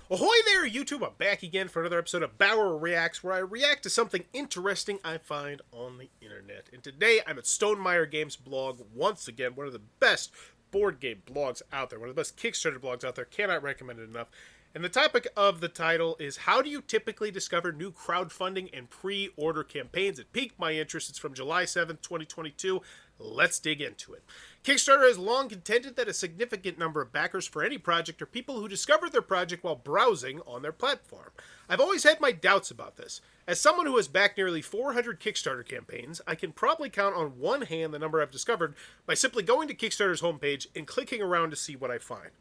Ahoy there, YouTube! I'm back again for another episode of Bauer Reacts, where I react to something interesting I find on the internet. And today, I'm at Stonemeyer Games blog once again, one of the best board game blogs out there, one of the best Kickstarter blogs out there. Cannot recommend it enough. And the topic of the title is, how do you typically discover new crowdfunding and pre-order campaigns? It piqued my interest. It's from July 7th, 2022. Let's dig into it. Kickstarter has long contended that a significant number of backers for any project are people who discovered their project while browsing on their platform. I've always had my doubts about this. As someone who has backed nearly 400 Kickstarter campaigns, I can probably count on one hand the number I've discovered by simply going to Kickstarter's homepage and clicking around to see what I find.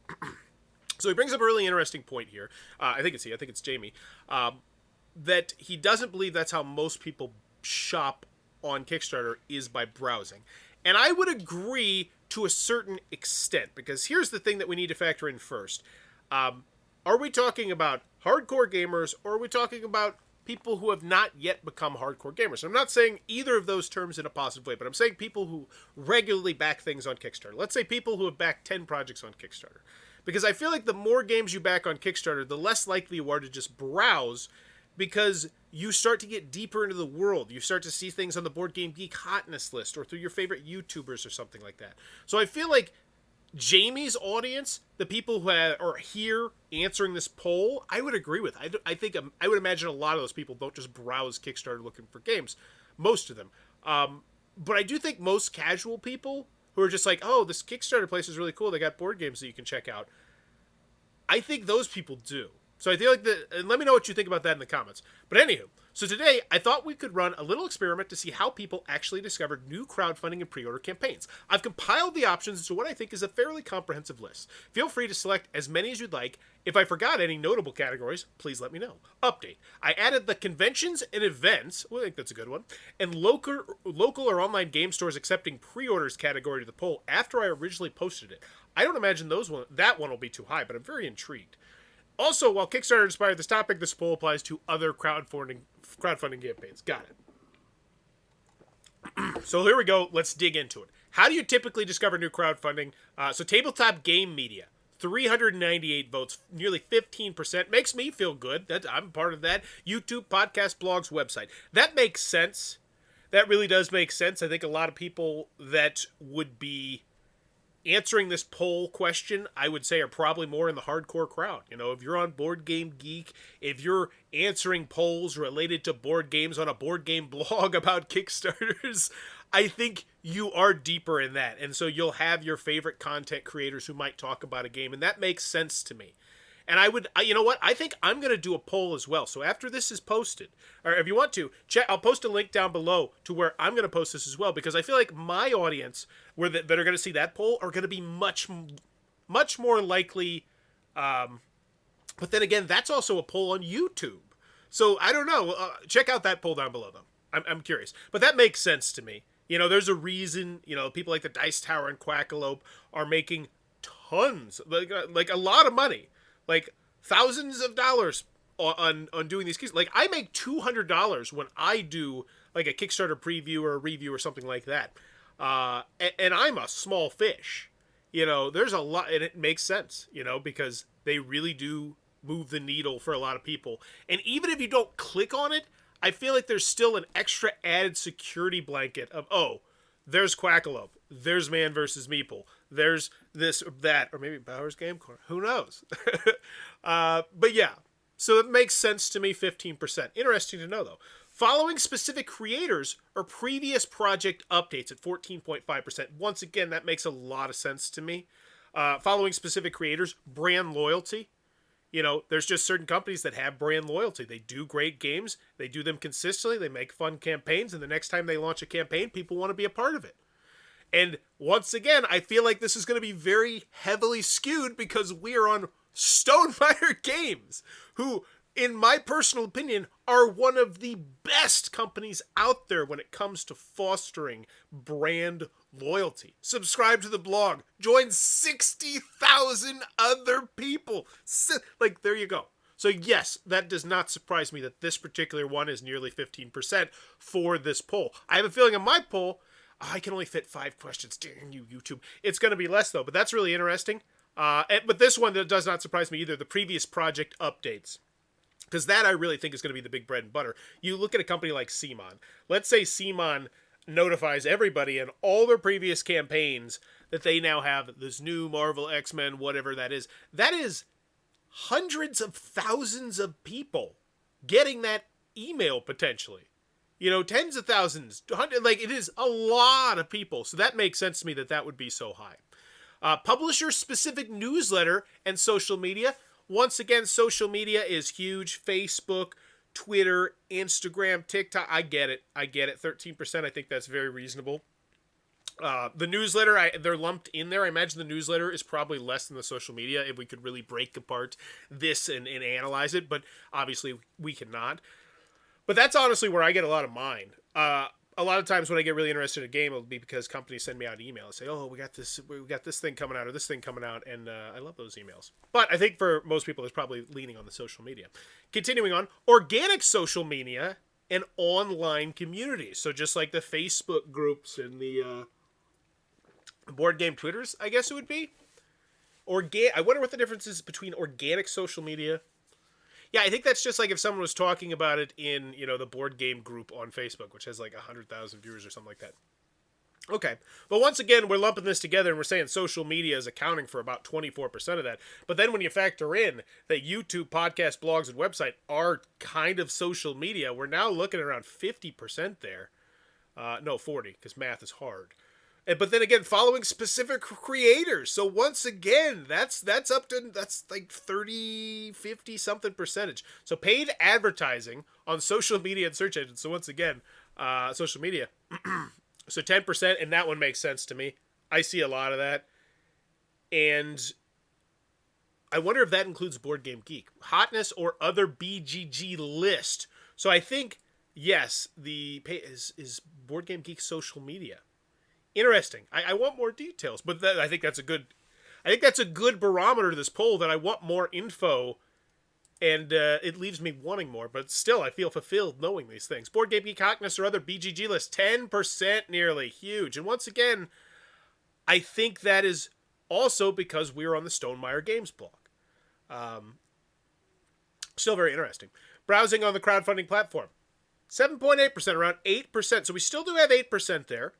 So he brings up a really interesting point here. I think it's Jamie, that he doesn't believe that's how most people shop on Kickstarter is by browsing. And I would agree to a certain extent, because here's the thing that we need to factor in first. Are we talking about hardcore gamers, or are we talking about people who have not yet become hardcore gamers? I'm not saying either of those terms in a positive way, but I'm saying people who regularly back things on Kickstarter. Let's say people who have backed 10 projects on Kickstarter. Because I feel like the more games you back on Kickstarter, the less likely you are to just browse, because you start to get deeper into the world. You start to see things on the Board Game Geek hotness list or through your favorite YouTubers or something like that. So I feel like Jamie's audience, the people who are here answering this poll, I would agree with. I would imagine a lot of those people don't just browse Kickstarter looking for games. Most of them. But I do think most casual people who are just like, oh, this Kickstarter place is really cool, they got board games that you can check out, I think those people do. So I feel like and let me know what you think about that in the comments. But anywho, so today I thought we could run a little experiment to see how people actually discovered new crowdfunding and pre-order campaigns. I've compiled the options into what I think is a fairly comprehensive list. Feel free to select as many as you'd like. If I forgot any notable categories, please let me know. Update. I added the conventions and events, well, I think that's a good one, and local or online game stores accepting pre-orders category to the poll after I originally posted it. I don't imagine that one will be too high, but I'm very intrigued. Also, while Kickstarter inspired this topic, this poll applies to other crowdfunding campaigns. Got it. So here we go. Let's dig into it. How do you typically discover new crowdfunding? So Tabletop Game Media, 398 votes, nearly 15%. Makes me feel good. I'm part of that. YouTube, podcast, blogs, website. That makes sense. That really does make sense. I think a lot of people that would be answering this poll question, I would say, are probably more in the hardcore crowd. You know, if you're on Board Game Geek, if you're answering polls related to board games on a board game blog about Kickstarters, I think you are deeper in that. And so you'll have your favorite content creators who might talk about a game, and that makes sense to me. And you know what? I think I'm going to do a poll as well. So after this is posted, or if you want to, I'll post a link down below to where I'm going to post this as well, because I feel like my audience that are going to see that poll are going to be much more likely. But then again, that's also a poll on YouTube. So I don't know. Check out that poll down below, though. I'm curious. But that makes sense to me. You know, there's a reason, you know, people like the Dice Tower and Quackalope are making tons, like a lot of money. Like thousands of dollars on doing these Kickstarter. Like I make $200 when I do like a Kickstarter preview or a review or something like that. And I'm a small fish. You know, there's a lot, and it makes sense, you know, because they really do move the needle for a lot of people. And even if you don't click on it, I feel like there's still an extra added security blanket of, oh, there's Quackalope, there's Man vs. Meeple, there's this or that, or maybe Bauer's Game Corner. Who knows? But yeah, so it makes sense to me, 15%. Interesting to know, though. Following specific creators or previous project updates at 14.5%. Once again, that makes a lot of sense to me. Following specific creators, brand loyalty. You know, there's just certain companies that have brand loyalty. They do great games. They do them consistently. They make fun campaigns. And the next time they launch a campaign, people want to be a part of it. And once again, I feel like this is going to be very heavily skewed because we are on Stonemeyer Games, who, in my personal opinion, are one of the best companies out there when it comes to fostering brand loyalty. Subscribe to the blog. Join 60,000 other people. Like, there you go. So yes, that does not surprise me that this particular one is nearly 15% for this poll. I have a feeling on my poll, I can only fit 5 questions. Dang you, YouTube. It's going to be less, though, but that's really interesting. But this one that does not surprise me either. The previous project updates. Because that I really think is going to be the big bread and butter. You look at a company like CMON. Let's say CMON notifies everybody in all their previous campaigns that they now have this new Marvel, X-Men, whatever that is. That is hundreds of thousands of people getting that email potentially. Tens of thousands, like it is a lot of people. So that makes sense to me that would be so high. Publisher-specific newsletter and social media. Once again, social media is huge. Facebook, Twitter, Instagram, TikTok. I get it. 13%. I think that's very reasonable. The newsletter, they're lumped in there. I imagine the newsletter is probably less than the social media if we could really break apart this and analyze it. But obviously, we cannot. But that's honestly where I get a lot of mine. A lot of times when I get really interested in a game, it'll be because companies send me out emails, say, "Oh, we got this thing coming out or this thing coming out," and I love those emails. But I think for most people, it's probably leaning on the social media. Continuing on, organic social media and online communities. So just like the Facebook groups and the board game Twitters, I guess it would be. I wonder what the difference is between organic social media. Yeah, I think that's just like if someone was talking about it in, the board game group on Facebook, which has like 100,000 viewers or something like that. Okay. But once again, we're lumping this together and we're saying social media is accounting for about 24% of that. But then when you factor in that YouTube, podcast, blogs, and website are kind of social media, we're now looking at around 50% there. No, 40, because math is hard. But then again, following specific creators. So once again, that's like 30, 50 something percentage. So paid advertising on social media and search engines. So once again, social media. So 10%, and that one makes sense to me. I see a lot of that. And I wonder if that includes Board Game Geek. Hotness or other BGG list. So I think, yes, the pay is Board Game Geek social media. Interesting. I want more details, but I think that's a good barometer to this poll, that I want more info, and it leaves me wanting more. But still, I feel fulfilled knowing these things. Board Game Geek, Hotness, or other BGG list, 10% nearly, huge. And once again, I think that is also because we're on the Stonemaier Games blog. Still very interesting. Browsing on the crowdfunding platform, 7.8%, around 8%. So we still do have 8% there.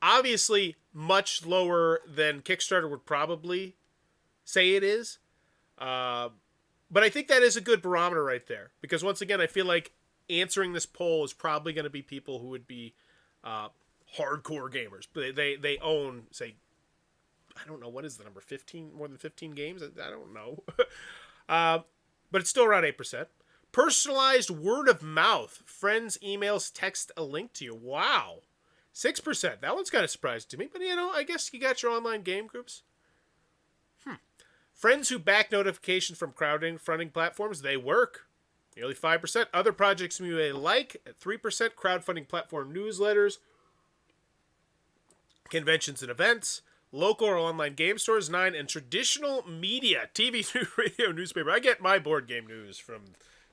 Obviously, much lower than Kickstarter would probably say it is. But I think that is a good barometer right there. Because once again, I feel like answering this poll is probably going to be people who would be hardcore gamers. They own, say, I don't know, what is the number? 15? More than 15 games? I don't know. But it's still around 8%. Personalized word of mouth. Friends, emails, text a link to you. Wow. 6%. That one's kind of surprising to me, but I guess you got your online game groups. Friends who back notifications from crowdfunding platforms, they work. Nearly 5%. Other projects you may like, at 3%. Crowdfunding platform newsletters, conventions and events, local or online game stores, 9%, and traditional media, TV, radio, newspaper. I get my board game news from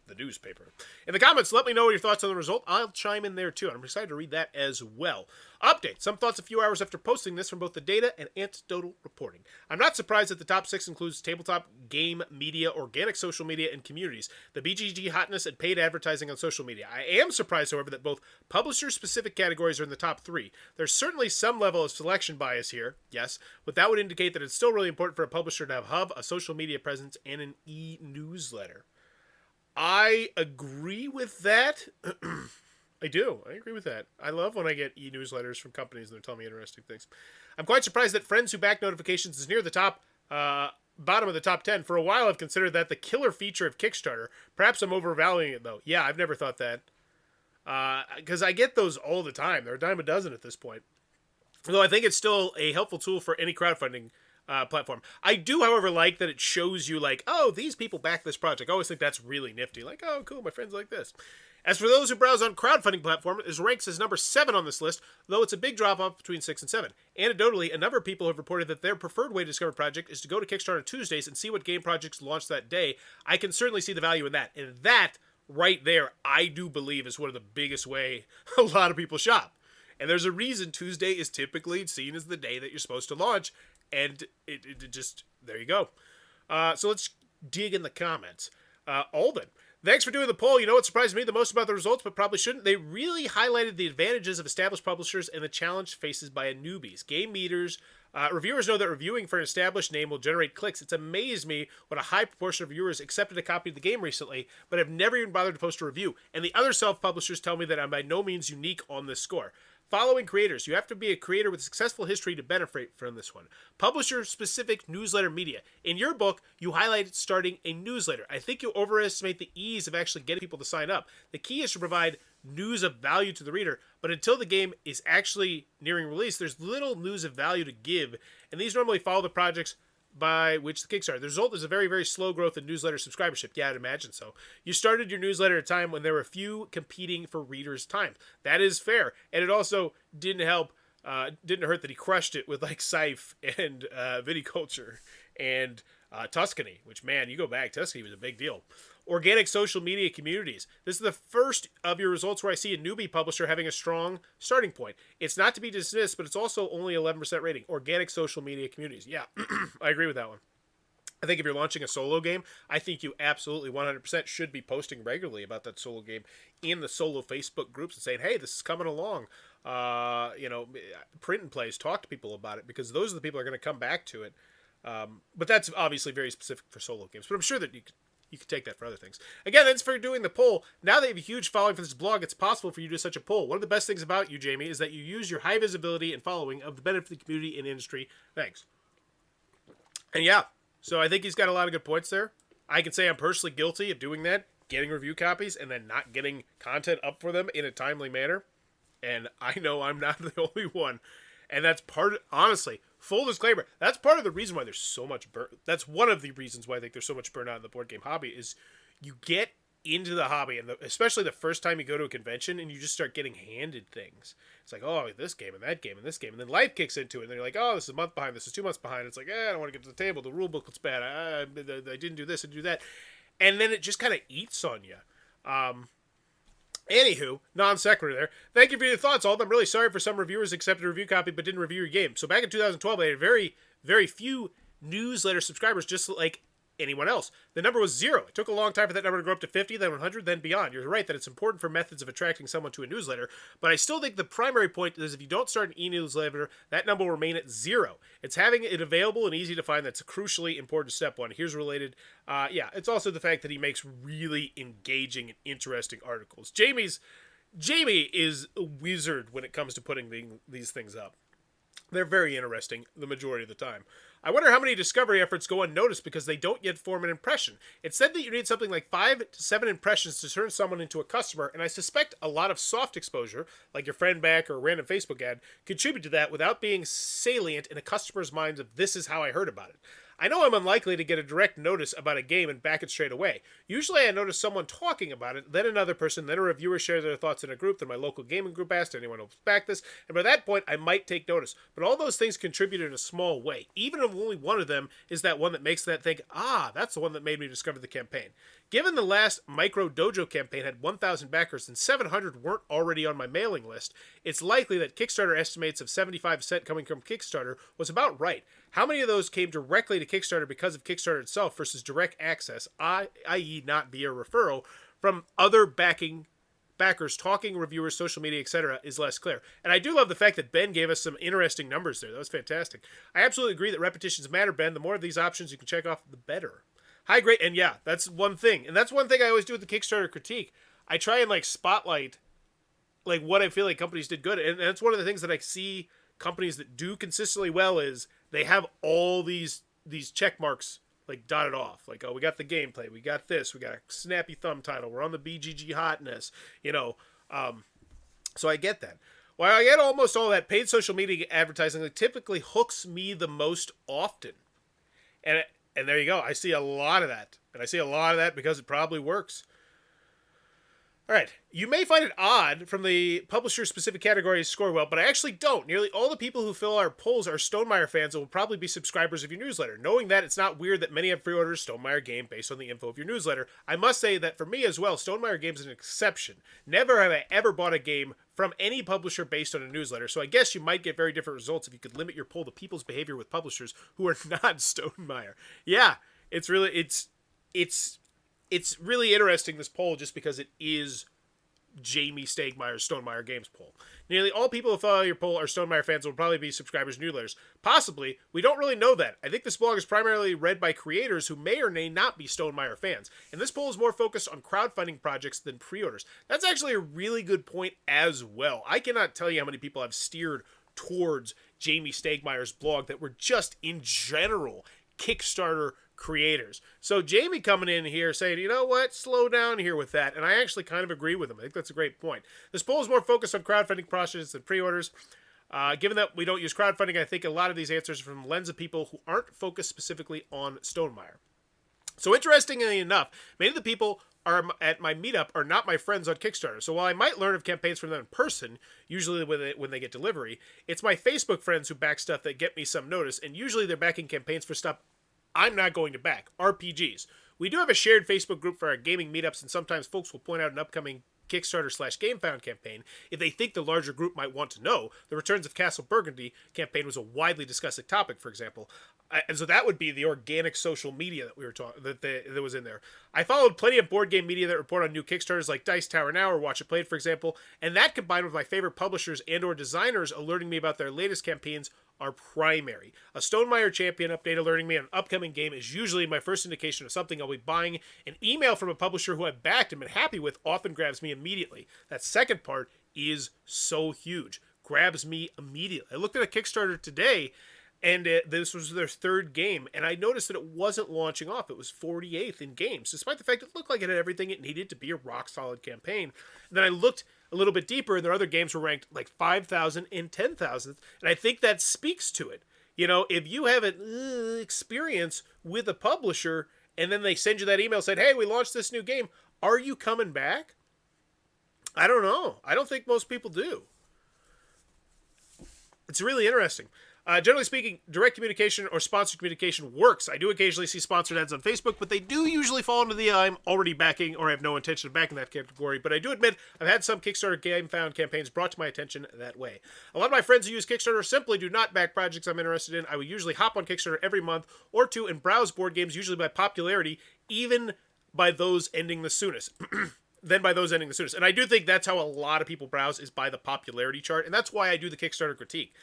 the newspaper. In the comments, let me know your thoughts on the result. I'll chime in there too, and I'm excited to read that as well. Update. Some thoughts a few hours after posting this from both the data and anecdotal reporting. I'm not surprised that the top 6 includes tabletop, game, media, organic social media, and communities, the BGG hotness, and paid advertising on social media. I am surprised, however, that both publisher-specific categories are in the top 3. There's certainly some level of selection bias here, yes, but that would indicate that it's still really important for a publisher to have a hub, a social media presence, and an e-newsletter. I agree with that. I do. I agree with that. I love when I get e-newsletters from companies and they're telling me interesting things. I'm quite surprised that Friends Who Back Notifications is near the top, bottom of the top 10. For a while, I've considered that the killer feature of Kickstarter. Perhaps I'm overvaluing it, though. Yeah, I've never thought that. Because I get those all the time. They're a dime a dozen at this point. Though I think it's still a helpful tool for any crowdfunding platform. I do, however, like that it shows you, like, oh, these people back this project. I always think that's really nifty. Like, oh, cool, my friends like this. As for those who browse on crowdfunding platform, it ranks as number 7 on this list, though it's a big drop-off between 6 and 7. Anecdotally, a number of people have reported that their preferred way to discover a project is to go to Kickstarter Tuesdays and see what game projects launch that day. I can certainly see the value in that. And that, right there, I do believe is one of the biggest way a lot of people shop. And there's a reason Tuesday is typically seen as the day that you're supposed to launch And it just, there you go. So let's dig in the comments. Alden, thanks for doing the poll. You know what surprised me the most about the results, but probably shouldn't? They really highlighted the advantages of established publishers and the challenge faced by newbies. Game meters. Reviewers know that reviewing for an established name will generate clicks. It's amazed me what a high proportion of viewers accepted a copy of the game recently, but have never even bothered to post a review. And the other self-publishers tell me that I'm by no means unique on this score. Following creators. You have to be a creator with a successful history to benefit from this one. Publisher-specific newsletter media. In your book, you highlighted starting a newsletter. I think you overestimate the ease of actually getting people to sign up. The key is to provide news of value to the reader, but until the game is actually nearing release, there's little news of value to give, and these normally follow the projects by which the Kickstarter. The result is a very, very slow growth in newsletter subscribership. Yeah, I'd imagine so. You started your newsletter at a time when there were few competing for readers' time. That is fair. And it also didn't help, didn't hurt that he crushed it with like Scythe and Viticulture and Tuscany, which, man, you go back, Tuscany was a big deal. Organic social media communities. This is the first of your results where I see a newbie publisher having a strong starting point. It's not to be dismissed, but it's also only 11% rating. Organic social media communities. Yeah, I agree with that one. I think if you're launching a solo game, I think you absolutely 100% should be posting regularly about that solo game in the solo Facebook groups and saying, hey, this is coming along. Print and plays, talk to people about it, because those are the people who are going to come back to it. But that's obviously very specific for solo games. But I'm sure that you could take that for other things. Again, thanks for doing the poll. Now that you have a huge following for this blog, it's possible for you to do such a poll. One of the best things about you, Jamie, is that you use your high visibility and following of the benefit of the community and industry. Thanks. And yeah, so I think he's got a lot of good points there. I can say I'm personally guilty of doing that, getting review copies and then not getting content up for them in a timely manner. And I know I'm not the only one. And that's honestly, full disclaimer, that's part of the reason why there's so much that's one of the reasons why I think there's so much burnout in the board game hobby is you get into the hobby, and especially the first time you go to a convention and you just start getting handed things. It's like, oh, this game and that game and this game. And then life kicks into it, and then you're like, oh, this is a month behind, this is 2 months behind. It's like, I don't want to get to the table. The rule book looks bad. I didn't do this and do that. And then it just kind of eats on you. Anywho, non sequitur there. Thank you for your thoughts, Alden. I'm really sorry for some reviewers accepted a review copy but didn't review your game. So back in 2012, I had very, very few newsletter subscribers, just like anyone else. The number was 0. It took a long time for that number to grow up to 50, then 100, then beyond. You're right that it's important for methods of attracting someone to a newsletter, but I still think the primary point is if you don't start an e-newsletter, that number will remain at 0. It's having it available and easy to find that's a crucially important step one. Here's related. It's also the fact that he makes really engaging and interesting articles. Jamie is a wizard when it comes to putting these things up. They're very interesting the majority of the time. I wonder how many discovery efforts go unnoticed because they don't yet form an impression. It's said that you need something like 5 to 7 impressions to turn someone into a customer, and I suspect a lot of soft exposure, like your friend back or a random Facebook ad, contribute to that without being salient in a customer's minds of this is how I heard about it. I know I'm unlikely to get a direct notice about a game and back it straight away. Usually I notice someone talking about it, then another person, then a reviewer shares their thoughts in a group, then my local gaming group asks anyone else back this, and by that point I might take notice. But all those things contribute in a small way, even if only one of them is that one that makes that think, that's the one that made me discover the campaign. Given the last Micro Dojo campaign had 1,000 backers and 700 weren't already on my mailing list, it's likely that Kickstarter estimates of 75% coming from Kickstarter was about right. How many of those came directly to Kickstarter because of Kickstarter itself versus direct access, i.e. not via referral, from other backers, talking, reviewers, social media, etc., is less clear. And I do love the fact that Ben gave us some interesting numbers there. That was fantastic. I absolutely agree that repetitions matter, Ben. The more of these options you can check off, the better. Hi, great. And yeah, that's one thing. And that's one thing I always do with the Kickstarter critique. I try and spotlight what I feel like companies did good. And that's one of the things that I see companies that do consistently well is they have all these check marks dotted off. Oh, we got the gameplay, we got this, we got a snappy thumb title, we're on the BGG hotness, so I get that. While I get almost all that, paid social media advertising typically hooks me the most often. And there you go. I see a lot of that. And I see a lot of that because it probably works. All right. You may find it odd from the publisher-specific categories score well, but I actually don't. Nearly all the people who fill our polls are Stonemaier fans and will probably be subscribers of your newsletter. Knowing that, it's not weird that many have pre-ordered a Stonemaier game based on the info of your newsletter. I must say that for me as well, Stonemaier Games is an exception. Never have I ever bought a game from any publisher based on a newsletter, so I guess you might get very different results if you could limit your poll to people's behavior with publishers who are not Stonemaier. Yeah, it's really interesting, this poll, just because it is Jamie Stegmeier's Stonemaier Games poll. Nearly all people who follow your poll are Stonemaier fans and will probably be subscribers to newsletters. Possibly. We don't really know that. I think this blog is primarily read by creators who may or may not be Stonemaier fans, and this poll is more focused on crowdfunding projects than pre-orders. That's actually a really good point as well. I cannot tell you how many people have steered towards Jamie Stegmeier's blog that were just, in general, Kickstarter creators. So Jamie coming in here saying, you know what, slow down here with that. And I actually kind of agree with him. I think that's a great point. This poll is more focused on crowdfunding processes than pre-orders. Given that we don't use crowdfunding, I think a lot of these answers are from the lens of people who aren't focused specifically on Stonemaier. So interestingly enough, many of the people are at my meetup are not my friends on Kickstarter. So while I might learn of campaigns from them in person, usually when they get delivery, it's my Facebook friends who back stuff that get me some notice, and usually they're backing campaigns for stuff I'm not going to back, RPGs. We do have a shared Facebook group for our gaming meetups, and sometimes folks will point out an upcoming Kickstarter/GameFound campaign if they think the larger group might want to know. The Returns of Castle Burgundy campaign was a widely discussed topic, for example. And so that would be the organic social media that we were talking that was in there. I followed plenty of board game media that report on new Kickstarters like Dice Tower Now or Watch It Played, for example, and that combined with my favorite publishers and or designers alerting me about their latest campaigns are primary. A Stonemaier Champion update alerting me on an upcoming game is usually my first indication of something I'll be buying. An email from a publisher who I've backed and been happy with often grabs me immediately. That second part is so huge. Grabs me immediately. I looked at a Kickstarter today, and this was their third game, and I noticed that it wasn't launching off. It was 48th in games, despite the fact it looked like it had everything it needed to be a rock-solid campaign. And then I looked a little bit deeper, and their other games were ranked like 5,000 and 10,000th, and I think that speaks to it. You know, if you have an experience with a publisher, and then they send you that email saying, hey, we launched this new game, are you coming back? I don't know. I don't think most people do. It's really interesting. Generally speaking, direct communication or sponsored communication works. I do occasionally see sponsored ads on Facebook, but they do usually fall into the I'm already backing or I have no intention of backing that category. But I do admit I've had some Kickstarter GameFound campaigns brought to my attention that way. A lot of my friends who use Kickstarter simply do not back projects I'm interested in. I will usually hop on Kickstarter every month or two and browse board games, usually by popularity, even by those ending the soonest. And I do think that's how a lot of people browse, is by the popularity chart. And that's why I do the Kickstarter critique.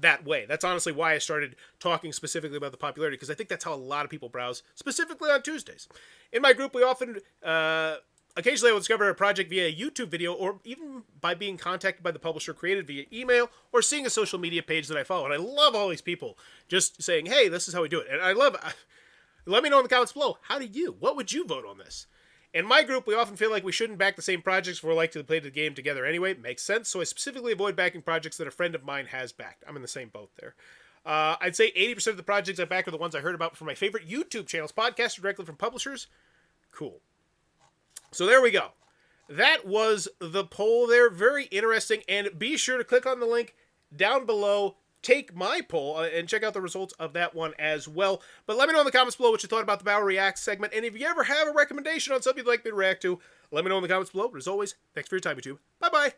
That way. That's honestly why I started talking specifically about the popularity, because I think that's how a lot of people browse, specifically on Tuesdays. In my group, we often, occasionally I will discover a project via a YouTube video, or even by being contacted by the publisher, created via email, or seeing a social media page that I follow. And I love all these people just saying, hey, this is how we do it. And I love, let me know in the comments below, how do you? What would you vote on this? In my group, we often feel like we shouldn't back the same projects if we're likely to play the game together anyway. Makes sense, so I specifically avoid backing projects that a friend of mine has backed. I'm in the same boat there. I'd say 80% of the projects I back are the ones I heard about from my favorite YouTube channels, podcasts directly from publishers. Cool. So there we go. That was the poll there. Very interesting, and be sure to click on the link down below. Take my poll and check out the results of that one as well. But let me know in the comments below what you thought about the Battle React segment. And if you ever have a recommendation on something you'd like me to react to, let me know in the comments below. But as always, thanks for your time, YouTube. Bye-bye.